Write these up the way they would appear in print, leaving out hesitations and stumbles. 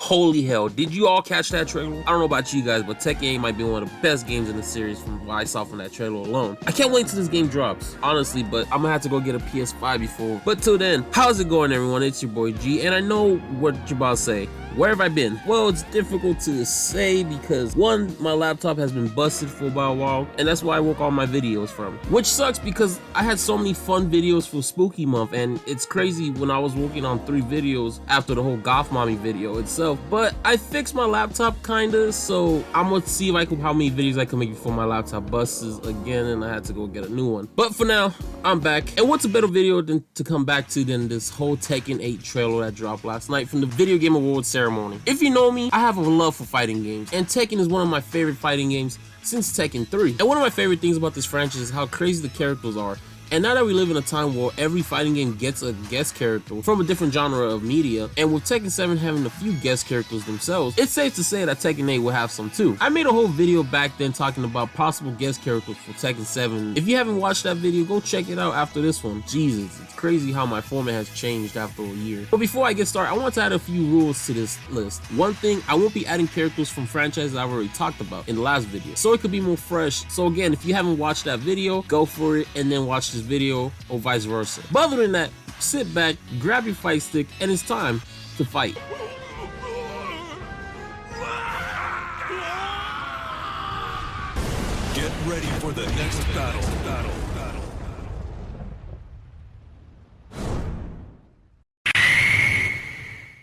Holy hell, did you all catch that trailer? I don't know about you guys, but Tekken might be one of the best games in the series from what I saw from that trailer alone. I can't wait till this game drops, honestly, but I'm gonna have to go get a PS5 before. But till then, how's it going, everyone? It's your boy G, and I know what you're about to say. Where have I been? Well, it's difficult to say because one, my laptop has been busted for about a while, and that's why I work all my videos from. Which sucks because I had so many fun videos for Spooky Month, and it's crazy when I was working on 3 videos after the whole Goth Mommy video itself. But I fixed my laptop kinda, so I'm gonna see if how many videos I can make before my laptop busts again, and I had to go get a new one. But for now, I'm back. And what's a better video to come back to than this whole Tekken 8 trailer that dropped last night from the Video Game Awards ceremony. If you know me, I have a love for fighting games, and Tekken is one of my favorite fighting games since Tekken 3. And one of my favorite things about this franchise is how crazy the characters are. And now that we live in a time where every fighting game gets a guest character from a different genre of media, and with Tekken 7 having a few guest characters themselves, it's safe to say that Tekken 8 will have some too. I made a whole video back then talking about possible guest characters for Tekken 7. If you haven't watched that video, go check it out after this one. Jesus, it's crazy how my format has changed after a year. But before I get started, I want to add a few rules to this list. One thing, I won't be adding characters from franchises I've already talked about in the last video, so it could be more fresh. So again, if you haven't watched that video, go for it and then watch this video, or vice versa. But other than that, sit back, grab your fight stick, and it's time to fight. Get ready for the next battle.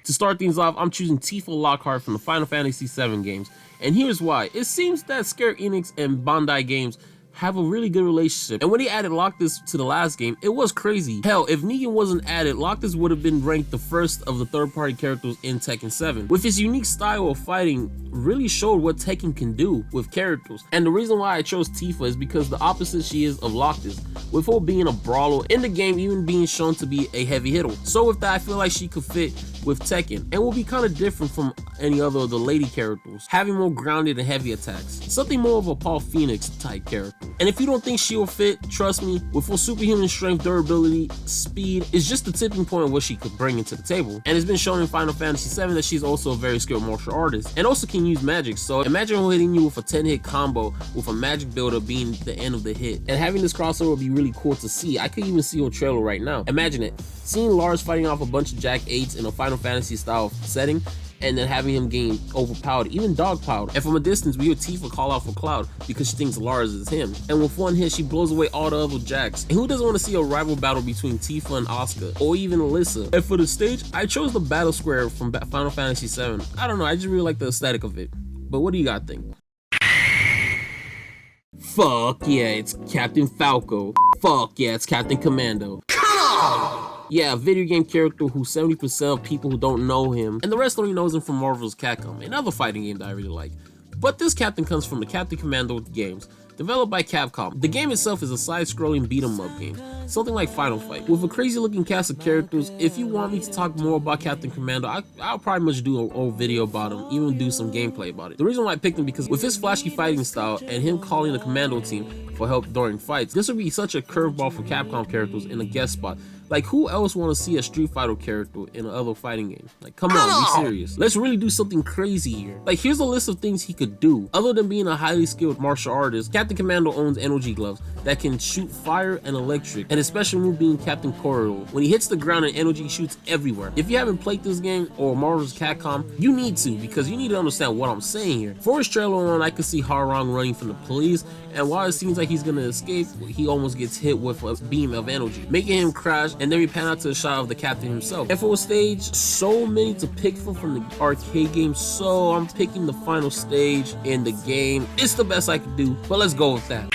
To start things off, I'm choosing Tifa Lockhart from the Final Fantasy VII games, and here's why. It seems that Square Enix and Bandai Games have a really good relationship, and when they added Loctus to the last game, it was crazy. Hell, if Negan wasn't added, Loctus would have been ranked the first of the third-party characters in Tekken 7. With his unique style of fighting, really showed what Tekken can do with characters. And the reason why I chose Tifa is because the opposite she is of Loctus, with her being a brawler in the game, even being shown to be a heavy hitter. So with that, I feel like she could fit with Tekken, and will be kind of different from any other of the lady characters, having more grounded and heavy attacks, something more of a Paul Phoenix type character. And if you don't think she'll fit, trust me, with full superhuman strength, durability, speed, is just the tipping point of what she could bring into the table. And it's been shown in Final Fantasy VII that she's also a very skilled martial artist, and also can use magic. So imagine her hitting you with a 10-hit combo with a magic builder being the end of the hit. And having this crossover would be really cool to see. I could even see her trailer right now. Imagine it, seeing Lars fighting off a bunch of Jack 8s in a Final Fantasy style setting, and then having him gain overpowered, even dogpowered. And from a distance, we hear Tifa call out for Cloud because she thinks Lars is him. And with one hit, she blows away all the other Jacks. And who doesn't want to see a rival battle between Tifa and Asuka, or even Alyssa? And for the stage, I chose the battle square from Final Fantasy VII. I don't know, I just really like the aesthetic of it. But what do you guys think? Fuck yeah, it's Captain Falco. Fuck yeah, it's Captain Commando. Come on! Yeah, a video game character who 70% of people who don't know him, and the rest only knows him from Marvel's Capcom, another fighting game that I really like. But this captain comes from the Captain Commando games, developed by Capcom. The game itself is a side-scrolling beat-em-up game, something like Final Fight, with a crazy-looking cast of characters. If you want me to talk more about Captain Commando, I'll probably much do a whole video about him, even do some gameplay about it. The reason why I picked him because with his flashy fighting style and him calling the Commando team for help during fights, this would be such a curveball for Capcom characters in a guest spot. Like, who else want to see a Street Fighter character in another fighting game? Like, come on, be serious. Let's really do something crazy here. Like, here's a list of things he could do. Other than being a highly skilled martial artist, Captain Commando owns energy gloves that can shoot fire and electric, and his special move being Captain Corridor. When he hits the ground and energy shoots everywhere. If you haven't played this game or Marvel's Capcom, you need to, because you need to understand what I'm saying here. For his trailer on, I could see Harang running from the police, and while it seems like he's gonna escape, he almost gets hit with a beam of energy, making him crash, and then we pan out to the shot of the captain himself. And for a stage, so many to pick from the arcade game, so I'm picking the final stage in the game. It's the best I could do, but let's go with that.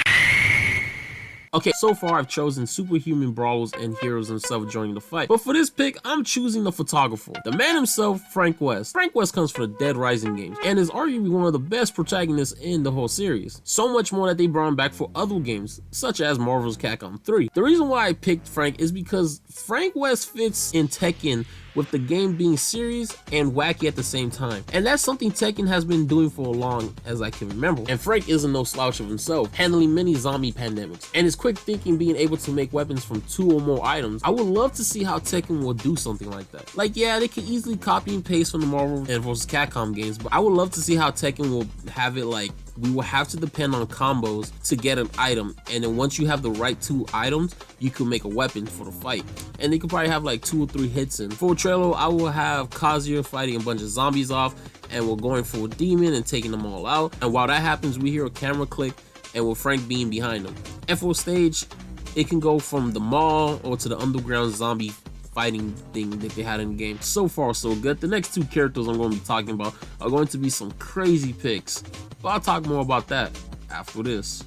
Okay, so far I've chosen superhuman brawlers and heroes themselves joining the fight. But for this pick, I'm choosing the photographer. The man himself, Frank West. Frank West comes from the Dead Rising games and is arguably one of the best protagonists in the whole series. So much more that they brought him back for other games, such as Marvel's Capcom 3. The reason why I picked Frank is because Frank West fits in Tekken with the game being serious and wacky at the same time. And that's something Tekken has been doing for as long as I can remember. And Frank isn't no slouch of himself, handling many zombie pandemics, and his quick thinking being able to make weapons from 2 or more items. I would love to see how Tekken will do something like that. Like, yeah, they could easily copy and paste from the Marvel and vs. Capcom games, but I would love to see how Tekken will have it like we will have to depend on combos to get an item, and then once you have the right 2 items, you can make a weapon for the fight. And they could probably have like 2 or 3 hits in. For a trailer, I will have Kazuya fighting a bunch of zombies off, and we're going for a demon and taking them all out. And while that happens, we hear a camera click, and with Frank being behind them. And for a stage, it can go from the mall or to the underground zombie fighting thing that they had in the game. So far, so good. The next 2 characters I'm going to be talking about are going to be some crazy picks, but I'll talk more about that after this.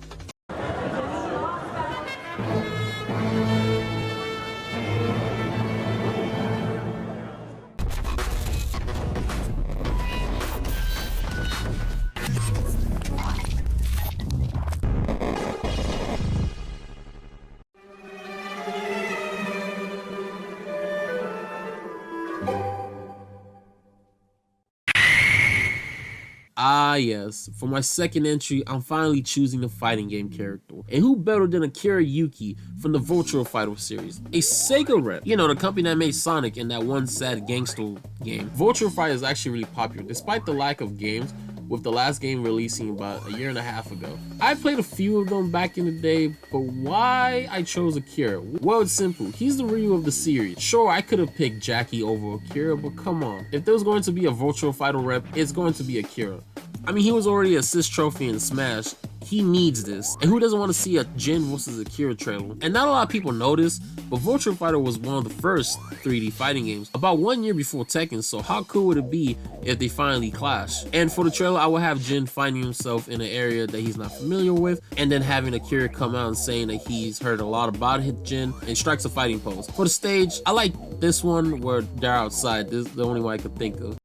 Ah yes, for my second entry, I'm finally choosing the fighting game character. And who better than Akira Yuki from the Virtua Fighter series, a Sega rep. You know, the company that made Sonic and that one sad gangster game. Virtua Fighter is actually really popular, despite the lack of games, with the last game releasing about a 1.5 years ago. I played a few of them back in the day, but why I chose Akira? Well, it's simple. He's the Ryu of the series. Sure, I could have picked Jackie over Akira, but come on. If there was going to be a Virtua Fighter rep, it's going to be Akira. I mean, he was already an assist trophy in Smash. He needs this. And who doesn't want to see a Jin versus Akira trailer? And not a lot of people know this, but Virtua Fighter was one of the first 3D fighting games, about 1 year before Tekken, so how cool would it be if they finally clash? And for the trailer, I will have Jin finding himself in an area that he's not familiar with, and then having Akira come out and saying that he's heard a lot about Jin and strikes a fighting pose. For the stage, I like this one where they're outside. This is the only one I could think of.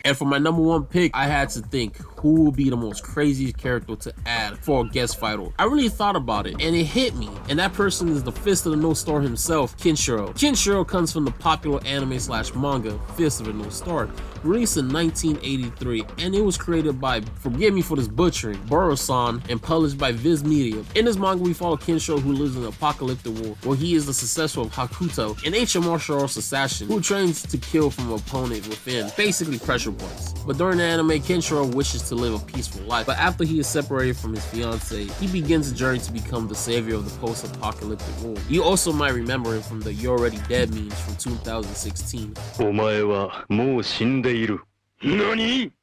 And for my number 1 pick, I had to think who will be the most craziest character to add for a guest fighter. I really thought about it, and it hit me. And that person is the Fist of the North Star himself, Kenshiro. Kenshiro comes from the popular anime/manga Fist of the North Star, released in 1983, and it was created by, forgive me for this butchering, Boro-san, and published by Viz Media. In this manga, we follow Kenshiro, who lives in an apocalyptic world where he is the successor of Hakuto, an ancient martial arts assassin who trains to kill from an opponent within, basically pressure points. But during the anime, Kenshiro wishes to live a peaceful life, but after he is separated from his fiancée, he begins a journey to become the savior of the post-apocalyptic world. You also might remember him from the You're Already Dead memes from 2016.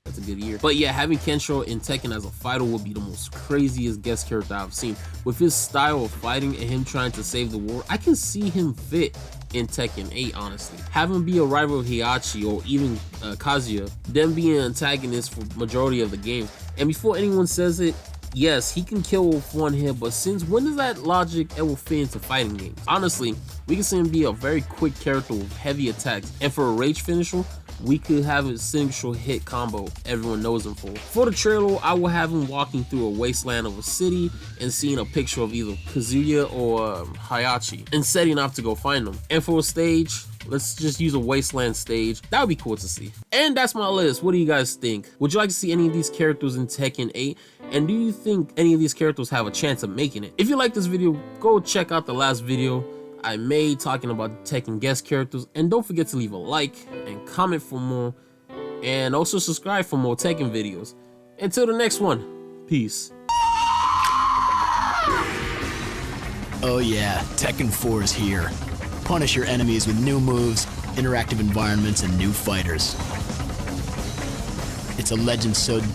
That's a good year. But yeah, having Kenshiro in Tekken as a fighter would be the most craziest guest character I've seen. With his style of fighting and him trying to save the world, I can see him fit in Tekken 8, honestly. Have him be a rival of Heihachi or even Kazuya, then be an antagonist for majority of the game. And before anyone says it, yes, he can kill with 1 hit, but since when does that logic ever fit into fighting games? Honestly, we can see him be a very quick character with heavy attacks, and for a rage finisher, we could have a signature hit combo everyone knows him for. For the trailer, I will have him walking through a wasteland of a city and seeing a picture of either Kazuya or Heihachi and setting off to go find them. And for a stage, let's just use a wasteland stage. That would be cool to see. And that's my list. What do you guys think? Would you like to see any of these characters in Tekken 8? And do you think any of these characters have a chance of making it? If you like this video, go check out the last video I made talking about Tekken guest characters, and don't forget to leave a like and comment for more, and also subscribe for more Tekken videos. Until the next one, peace. Oh yeah, Tekken 4 is here. Punish your enemies with new moves, interactive environments, and new fighters. It's a legend so deep